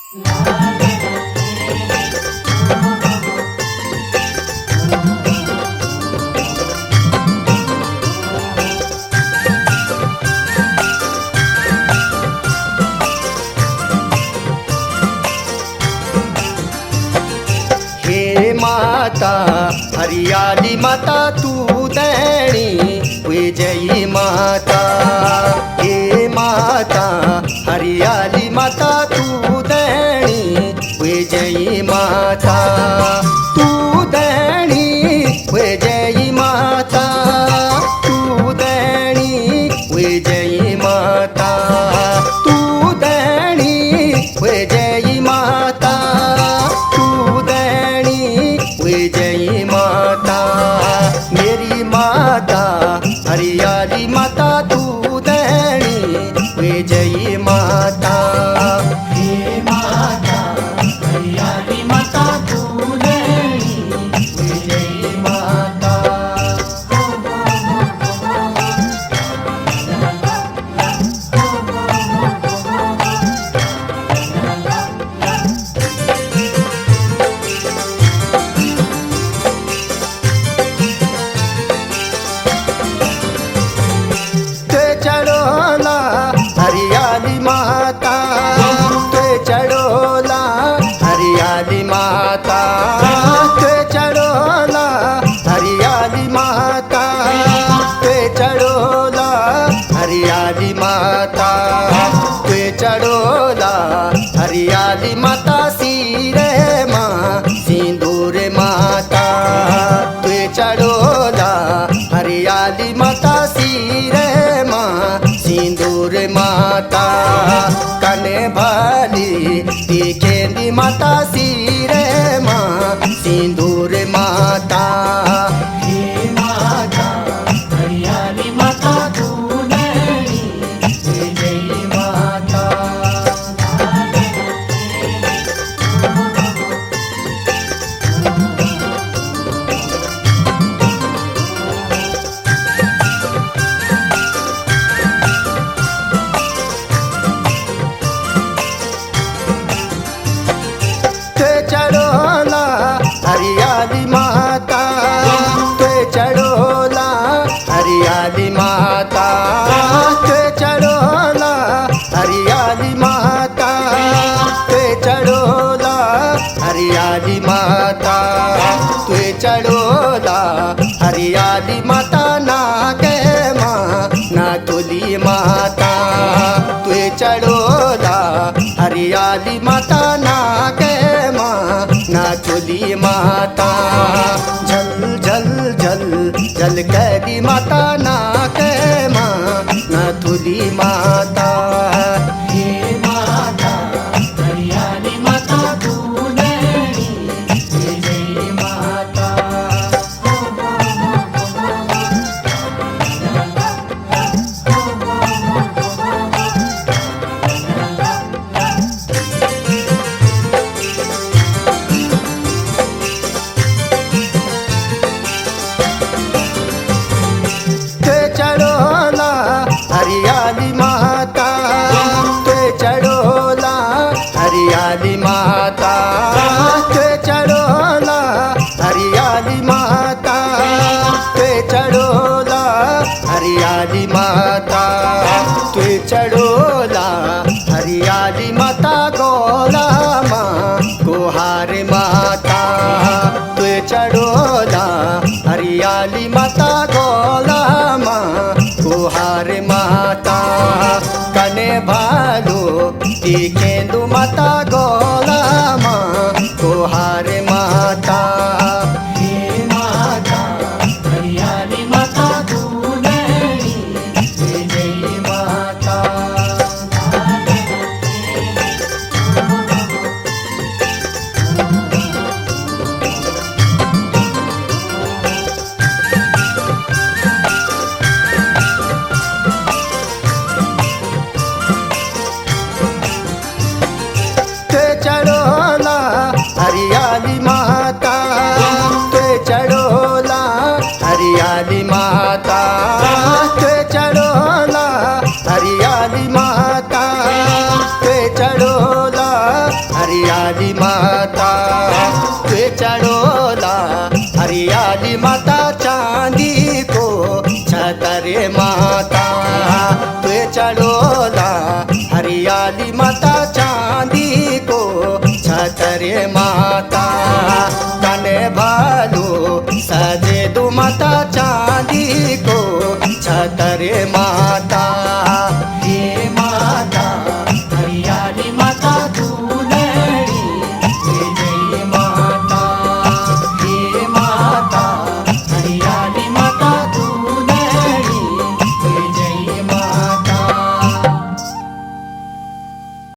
हे माता हरियाली माता तू दैणी वे जय माता। हे माता हरियाली माता तू दैणी वे जय माता। तू दैणी वे जय माता। तू दैणी वे जय माता। तू दैणी वे जय माता। वे जय माता मेरी माता हरियाली माता तू दैणी वे जय माता। हे माता हरियाली माता तू दैणी वे जय माता। चढ़ोला हरियाली माता ते चढ़ोला हरियाली माता। ते चढ़ोला हरियाली माता। ते चढ़ोला हरियाली माता। ते चढ़ोला हरियाली माता सिरे माँ सिंदूर माता। ते चढ़ोला हरियाली माता सिरे सिंदूर माता। कने भाली दिखेंदी माता सिरे माँ सिंदूर माता। हे माता हरियाली माता तू दैणी वे जय माता। चढ़ोला हरियाली माता। ते चढ़ोला हरियाली माता। ते चढ़ोला हरियाली माता। ते चढ़ोला हरियाली माता। ते चढ़ोला हरियाली माता ना के माँ ना तुली माता। ते चढ़ोला हरियाली माता ना के ना चुली माता। झल झल झल झल कैदी माता ना के माँ ना तुली माता। हे माता हरियाली माता तू दैणी वे जय माता। चढ़ोला हरियाली माता। ते चढ़ोला हरियाली माता। ते चढ़ोला हरियाली माता। ते चढ़ोला हरियाली माता। ते चढ़ोला हरियाली माता गोला माँ गुहार माता। ते चढ़ोला हरियाली माता गोला माँ गुहार माता। कने भालो दिखेंदु माता गोला माँ गुहार माता। हे माता हरियाली माता तू दैणी वे जय माता। माता ते चढ़ोला हरियाली माता चांदी को छतरे माता तने भालू